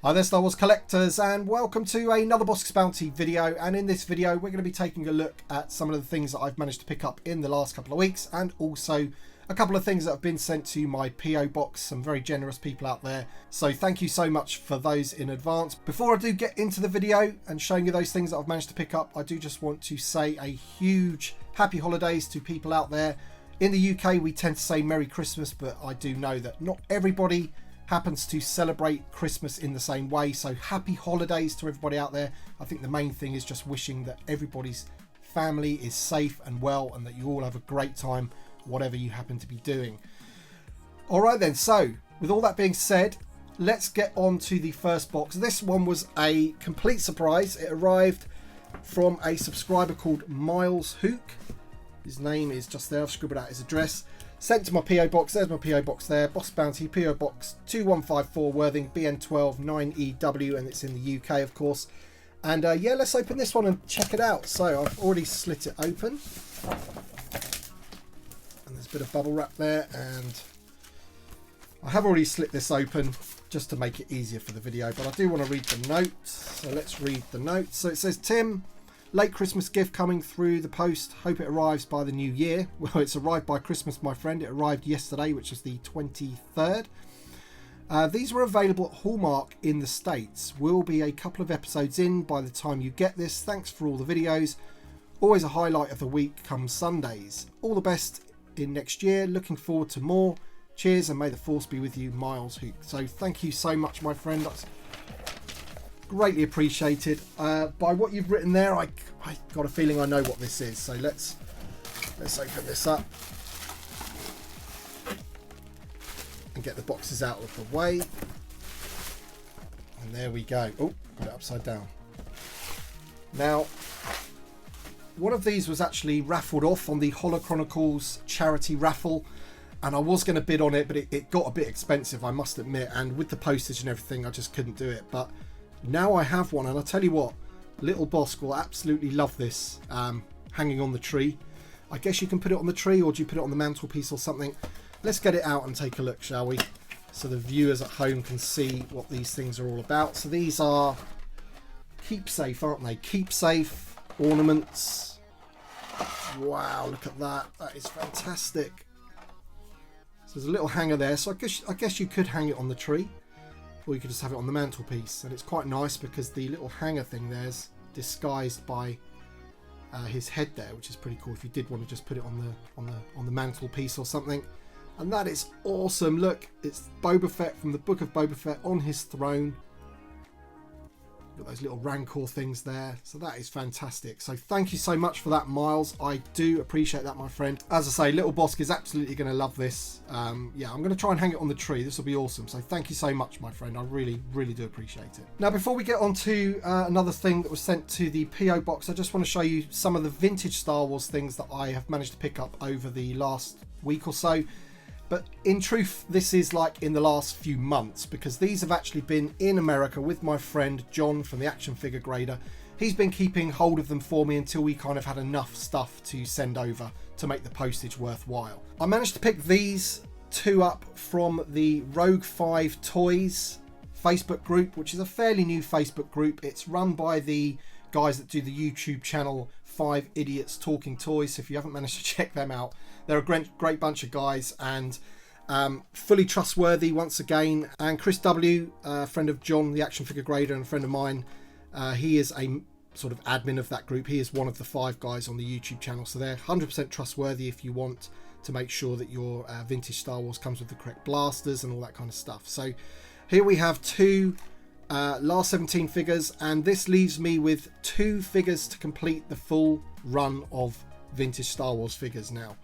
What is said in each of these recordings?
Hi there Star Wars collectors, and welcome to another Bossk Bounty video. And in this video we're going to be taking a look at some of the things that I've managed to pick up in the last couple of weeks, and also a couple of things that have been sent to my PO box. Some very generous people out there, so thank you so much for those in advance. Before I do get into the video and showing you those things that I've managed to pick up, I do just want to say a huge happy holidays to people out there. In the UK we tend to say Merry Christmas, but I do know that not everybody happens to celebrate Christmas in the same way, so happy holidays to everybody out there. I think the main thing is just wishing that everybody's family is safe and well, and that you all have a great time whatever you happen to be doing. Alright then, so with all that being said, let's get on to the first box. This one was a complete surprise. It arrived from a subscriber called Miles Hook. His name is just there, I've scribbled out his address. Sent to my PO box. There's my PO box there. Bossk Bounty, PO box 2154 Worthing, BN12 9EW, and it's in the UK, of course. And yeah, let's open this one and check it out. So I've already slit it open, and there's a bit of bubble wrap there, and I have already slit this open just to make it easier for the video, but I do want to read the notes. So let's read the notes. So it says, Tim, late Christmas gift coming through the post. Hope it arrives by the new year. Well, it's arrived by Christmas, my friend. It arrived yesterday, which is the 23rd. These were available at Hallmark in the States. Will be a couple of episodes in by the time you get this. Thanks for all the videos. Always a highlight of the week come Sundays. All the best in next year. Looking forward to more. Cheers, and may the force be with you, Miles Hook. So thank you so much, my friend. That's greatly appreciated. By what you've written there, I got a feeling I know what this is. So let's open this up and get the boxes out of the way. And there we go. Oh, got it upside down. Now, one of these was actually raffled off on the Holo Chronicles charity raffle, and I was going to bid on it, but it got a bit expensive, I must admit, and with the postage and everything I just couldn't do it. But now I have one, and I'll tell you what, little Bossk will absolutely love this, hanging on the tree. I guess you can put it on the tree, or do you put it on the mantelpiece or something? Let's get it out and take a look, shall we? So the viewers at home can see what these things are all about. So these are keepsafe, aren't they? Keepsafe ornaments. Wow, look at that. That is fantastic. So there's a little hanger there. So I guess you could hang it on the tree, or you could just have it on the mantelpiece. And it's quite nice because the little hanger thing there's disguised by his head there, which is pretty cool if you did want to just put it on the mantelpiece or something. And that is awesome. Look, it's Boba Fett from the Book of Boba Fett on his throne. Got those little Rancor things there, so that is fantastic. So thank you so much for that, Miles. I do appreciate that, my friend. As I say, little Bossk is absolutely going to love this. Yeah, I'm going to try and hang it on the tree. This will be awesome. So thank you so much, my friend. I really do appreciate it. Now, before we get on to another thing that was sent to the PO box, I just want to show you some of the vintage Star Wars things that I have managed to pick up over the last week or so. But in truth, this is like in the last few months, because these have actually been in America with my friend John from the Action Figure Grader. He's been keeping hold of them for me until we kind of had enough stuff to send over to make the postage worthwhile. I managed to pick these two up from the Rogue 5 Toys Facebook group, which is a fairly new Facebook group. It's run by the guys that do the YouTube channel 5 Idiots Talking Toys. So if you haven't managed to check them out, they're a great bunch of guys, and fully trustworthy once again. And Chris W, friend of John, the Action Figure Grader, and a friend of mine, he is a sort of admin of that group. He is one of the 5 guys on the YouTube channel, so they're 100% trustworthy if you want to make sure that your vintage Star Wars comes with the correct blasters and all that kind of stuff. So here we have 2 last 17 figures, and this leaves me with 2 figures to complete the full run of vintage Star Wars figures now.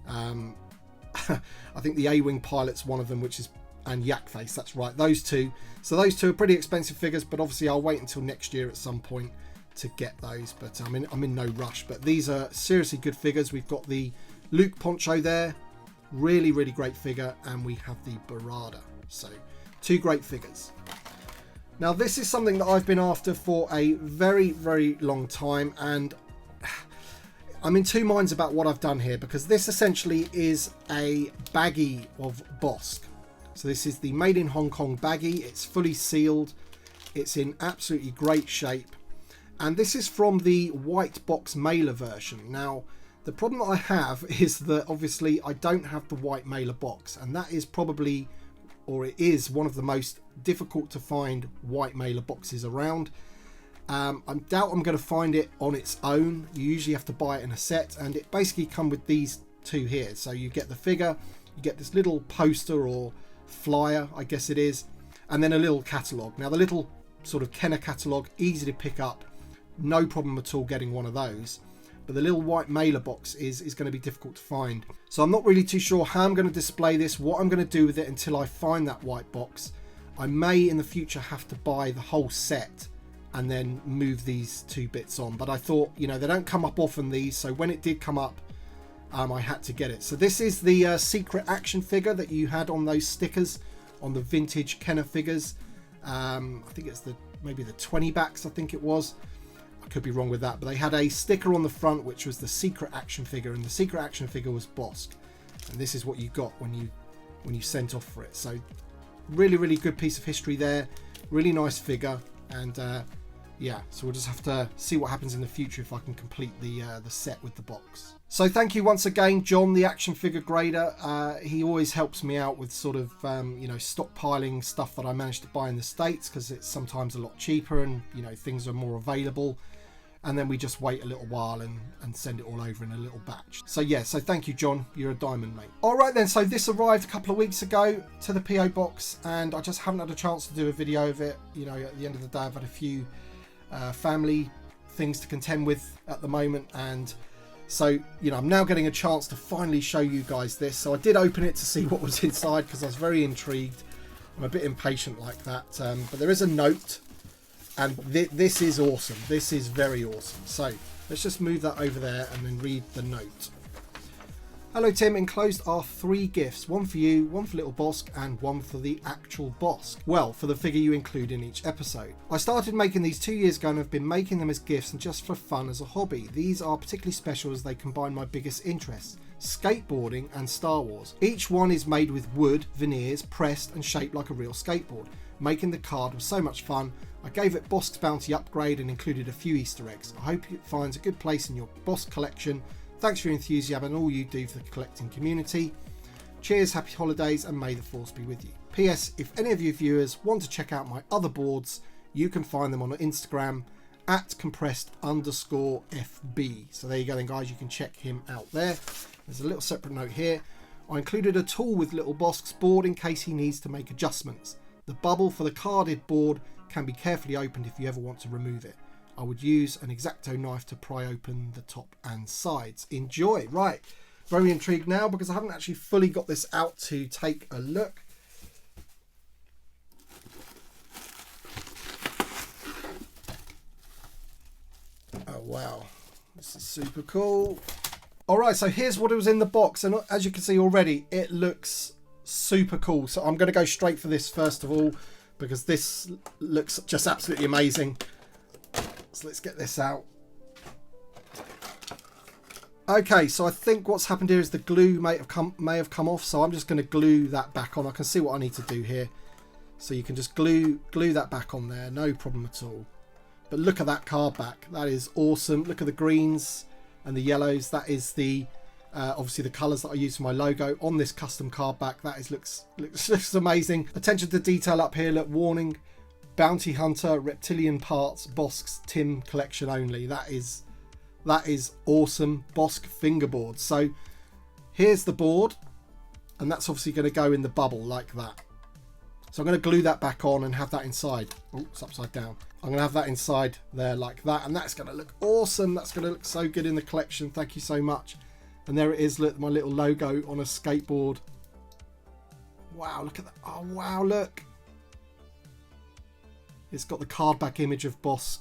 I think the A-Wing pilot's one of them, which is, and Yak Face, that's right, those 2. So those 2 are pretty expensive figures, but obviously I'll wait until next year at some point to get those. But I'm in no rush. But these are seriously good figures. We've got the Luke poncho there, really great figure, and we have the Barada. So 2 great figures. Now this is something that I've been after for a very long time, and I'm in 2 minds about what I've done here, because this essentially is a baggie of Bossk. So this is the Made in Hong Kong baggie. It's fully sealed. It's in absolutely great shape. And this is from the white box mailer version. Now, the problem that I have is that obviously I don't have the white mailer box, and that is probably, or it is, one of the most difficult to find white mailer boxes around. I doubt I'm going to find it on its own. You usually have to buy it in a set, and it basically comes with these two here. So you get the figure, you get this little poster or flyer, I guess it is, and then a little catalogue. Now the little sort of Kenner catalogue, easy to pick up, no problem at all getting one of those. But the little white mailer box is going to be difficult to find. So I'm not really too sure how I'm going to display this, what I'm going to do with it until I find that white box. I may in the future have to buy the whole set and then move these two bits on. But I thought, you know, they don't come up often, these. So when it did come up, I had to get it. So this is the secret action figure that you had on those stickers on the vintage Kenner figures. I think it's maybe the 20 backs, I think it was. I could be wrong with that, but they had a sticker on the front which was the secret action figure, and the secret action figure was Bossk, and this is what you got when you sent off for it. So really good piece of history there, really nice figure. And yeah, so we'll just have to see what happens in the future if I can complete the set with the box. So thank you once again, John, the action figure grader. He always helps me out with sort of you know, stockpiling stuff that I managed to buy in the States, because it's sometimes a lot cheaper and, you know, things are more available. And then we just wait a little while and send it all over in a little batch. So yeah, so thank you, John. You're a diamond, mate. All right then, so this arrived a couple of weeks ago to the PO box, and I just haven't had a chance to do a video of it. You know, at the end of the day, I've had a few family things to contend with at the moment, and so, you know, I'm now getting a chance to finally show you guys this. So I did open it to see what was inside because I was very intrigued. I'm a bit impatient like that, but there is a note. And this is awesome. This is very awesome. So let's just move that over there and then read the note. Hello Tim, enclosed are 3 gifts. One for you, one for little Bossk, and one for the actual Bossk. Well, for the figure you include in each episode. I started making these 2 years ago and have been making them as gifts and just for fun as a hobby. These are particularly special as they combine my biggest interests: skateboarding and Star Wars. Each one is made with wood, veneers, pressed and shaped like a real skateboard. Making the card was so much fun. I gave it Bossk's Bounty upgrade and included a few Easter eggs. I hope it finds a good place in your Bossk collection. Thanks for your enthusiasm and all you do for the collecting community. Cheers, happy holidays, and may the force be with you. P.S. If any of you viewers want to check out my other boards, you can find them on Instagram at compressed_FB. So there you go then, guys, you can check him out there. There's a little separate note here. I included a tool with little Bossk's board in case he needs to make adjustments. The bubble for the carded board can be carefully opened if you ever want to remove it. I would use an X-Acto knife to pry open the top and sides. Enjoy. Right, very intrigued now because I haven't actually fully got this out to take a look. Oh wow, this is super cool. All right, so here's what it was in the box, and as you can see already, it looks super cool. So I'm going to go straight for this first of all, because this looks just absolutely amazing. So let's get this out. Okay, so I think what's happened here is the glue may have come off, so I'm just going to glue that back on. I can see what I need to do here. So you can just glue that back on there, no problem at all. But look at that card back. That is awesome. Look at the greens and the yellows. That is the obviously the colours that I use for my logo on this custom card back. That is looks amazing. Attention to detail up here. Look, warning: Bounty Hunter Reptilian Parts Bossk's Tim collection only. That is awesome. Bossk fingerboard. So here's the board, and that's obviously going to go in the bubble like that. So I'm going to glue that back on and have that inside. Oh, it's upside down. I'm going to have that inside there like that, and that's going to look awesome. That's going to look so good in the collection. Thank you so much. And there it is. Look, my little logo on a skateboard. Wow, look at that. Oh wow, look. It's got the card back image of Bossk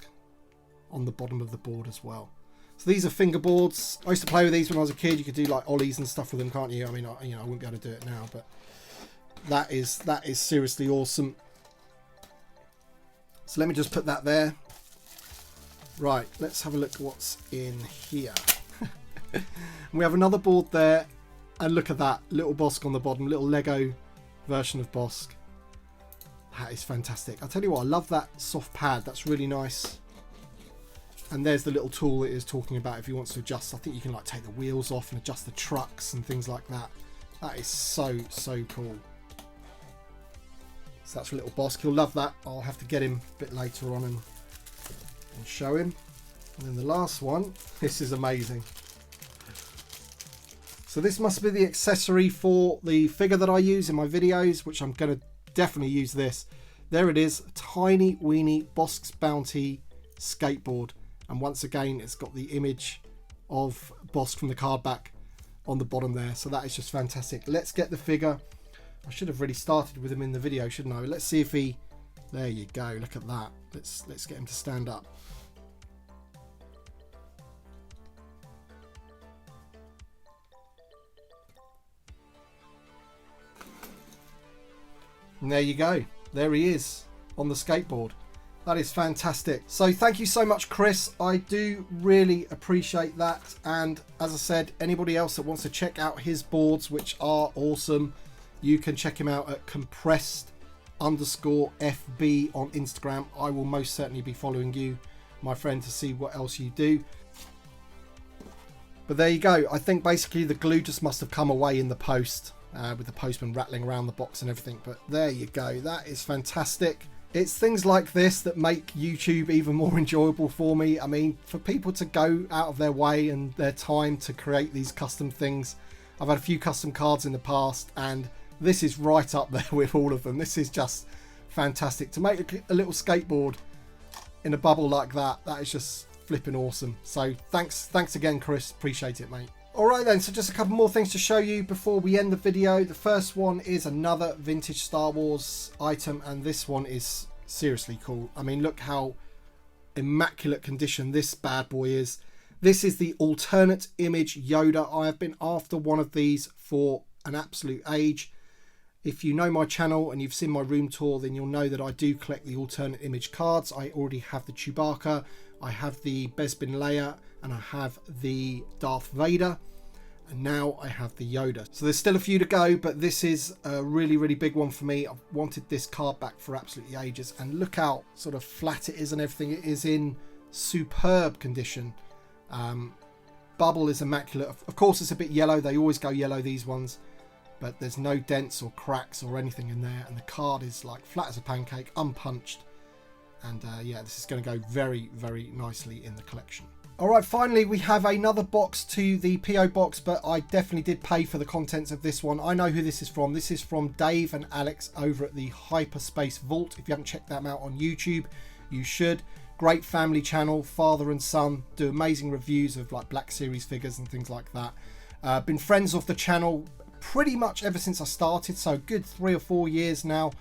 on the bottom of the board as well. So these are fingerboards. I used to play with these when I was a kid. You could do like ollies and stuff with them, can't you? I mean, I wouldn't be able to do it now, but that is seriously awesome. So let me just put that there. Right, let's have a look at what's in here. We have another board there, and look at that little Bossk on the bottom, little Lego version of Bossk. That is fantastic. I'll tell you what, I love that soft pad. That's really nice. And there's the little tool it is talking about if you want to adjust. I think you can like take the wheels off and adjust the trucks and things like that. That is so, so cool. So that's a little Bossk. He'll love that. I'll have to get him a bit later on and show him. And then the last one, this is amazing. So this must be the accessory for the figure that I use in my videos, which I'm going to definitely use this. There it is, tiny weeny Bossk's Bounty skateboard. And once again, it's got the image of Bossk from the card back on the bottom there. So that is just fantastic. Let's get the figure. I should have really started with him in the video, shouldn't I? Let's see if he... There you go. Look at that. Let's get him to stand up. And there you go. There he is on the skateboard. That is fantastic. So thank you so much, Chris. I do really appreciate that. And as I said, anybody else that wants to check out his boards, which are awesome, you can check him out at compressed_FB on Instagram. I will most certainly be following you, my friend, to see what else you do. But there you go. I think basically the glue just must have come away in the post with the postman rattling around the box and everything. But there you go. That is fantastic. It's things like this that make YouTube even more enjoyable for me. I mean, for people to go out of their way and their time to create these custom things. I've had a few custom cards in the past, and this is right up there with all of them. This is just fantastic. To make a little skateboard in a bubble like that, that is just flipping awesome. So thanks again, Chris. Appreciate it, mate. Alright then, so just a couple more things to show you before we end the video. The first one is another vintage Star Wars item, and this one is seriously cool. I mean, look how immaculate condition this bad boy is. This is the alternate image Yoda. I have been after one of these for an absolute age. If you know my channel and you've seen my room tour, then you'll know that I do collect the alternate image cards. I already have the Chewbacca, I have the Bespin Leia, and I have the Darth Vader, and now I have the Yoda. So there's still a few to go, but this is a really, really big one for me. I've wanted this card back for absolutely ages, and look how sort of flat it is and everything. It is in superb condition. Bubble is immaculate. Of course, it's a bit yellow. They always go yellow, these ones, but there's no dents or cracks or anything in there, and the card is like flat as a pancake, unpunched. And yeah, this is going to go very, very nicely in the collection. All right, finally, we have another box to the PO box, but I definitely did pay for the contents of this one. I know who this is from. This is from Dave and Alex over at the Hyperspace Vault. If you haven't checked them out on YouTube, you should. Great family channel, father and son, do amazing reviews of like Black Series figures and things like that. Been friends of the channel pretty much ever since I started, so good 3 or 4 years now.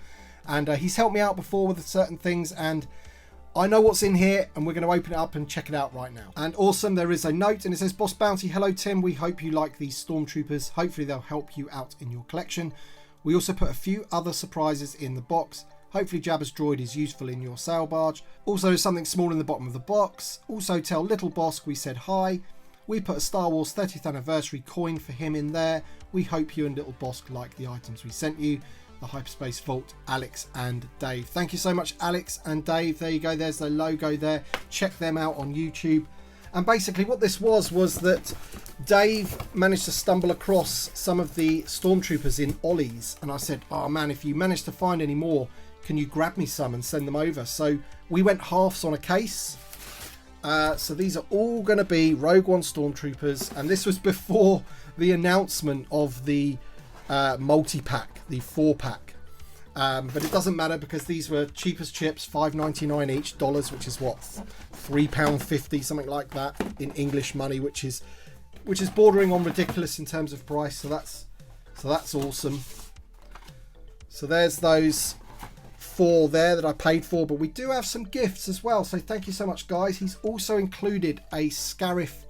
And he's helped me out before with certain things, and I know what's in here, and we're going to open it up and check it out right now. And awesome, there is a note, and it says, Bossk Bounty, hello Tim, we hope you like these Stormtroopers. Hopefully they'll help you out in your collection. We also put a few other surprises in the box. Hopefully Jabba's droid is useful in your sail barge. Also there's something small in the bottom of the box. Also tell little Bossk we said hi. We put a Star Wars 30th anniversary coin for him in there. We hope you and little Bossk like the items we sent you. The Hyperspace Vault, Alex and Dave. Thank you so much, Alex and Dave. There you go, there's the logo there. Check them out on YouTube. And basically what this was that Dave managed to stumble across some of the Stormtroopers in Ollie's, and I said, oh man, if you manage to find any more, can you grab me some and send them over? So we went halves on a case. So these are all going to be Rogue One Stormtroopers, and this was before the announcement of the multi-pack, the 4-pack. But it doesn't matter because these were cheap as chips, $5.99 each, dollars, which is what, £3.50, something like that in English money, which is bordering on ridiculous in terms of price. So that's awesome. So there's those 4 there that I paid for, but we do have some gifts as well. So thank you so much, guys. He's also included a Scarif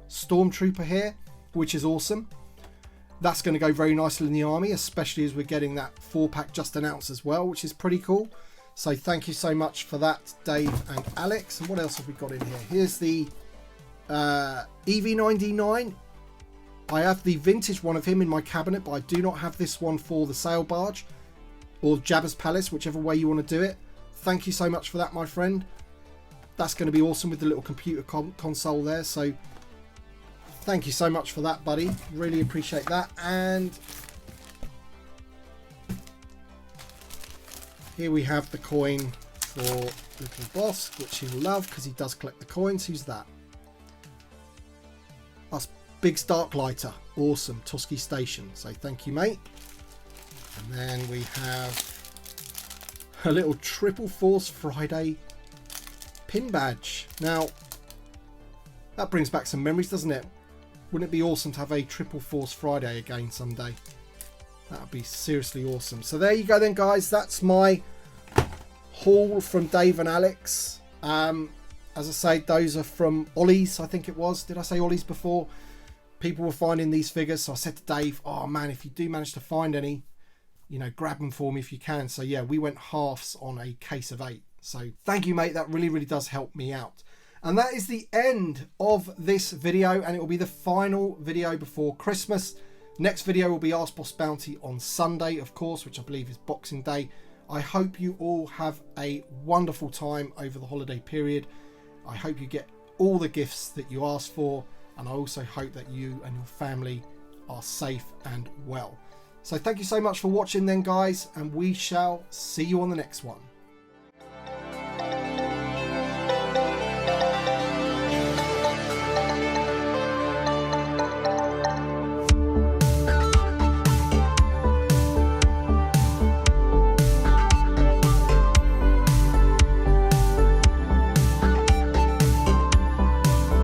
Stormtrooper here, which is awesome. That's going to go very nicely in the army, especially as we're getting that 4-pack just announced as well, which is pretty cool. So thank you so much for that, Dave and Alex. And what else have we got in here? Here's the EV99. I have the vintage one of him in my cabinet, but I do not have this one for the sail barge. or Jabba's Palace, whichever way you want to do it. Thank you so much for that, my friend. That's going to be awesome with the little computer console there. So thank you so much for that, buddy. Really appreciate that. And here we have the coin for little Bossk, which he'll love because he does collect the coins. Who's that? That's Biggs Darklighter. Awesome. Tusky Station. So thank you, mate. And then we have a little Triple Force Friday pin badge. Now, that brings back some memories, doesn't it? Wouldn't it be awesome to have a Triple Force Friday again someday? That would be seriously awesome. So there you go then, guys. That's my haul from Dave and Alex. As I say, those are from Ollie's, I think it was. Did I say Ollie's before? People were finding these figures. So I said to Dave, oh man, if you do manage to find any, you know, grab them for me if you can. So yeah, we went halves on a case of 8. So thank you, mate. That really, really does help me out. And that is the end of this video, and it will be the final video before Christmas. Next video will be Ask Boss Bounty on Sunday, of course, which I believe is Boxing Day. I hope you all have a wonderful time over the holiday period. I hope you get all the gifts that you asked for, and I also hope that you and your family are safe and well. So thank you so much for watching then, guys, and we shall see you on the next one.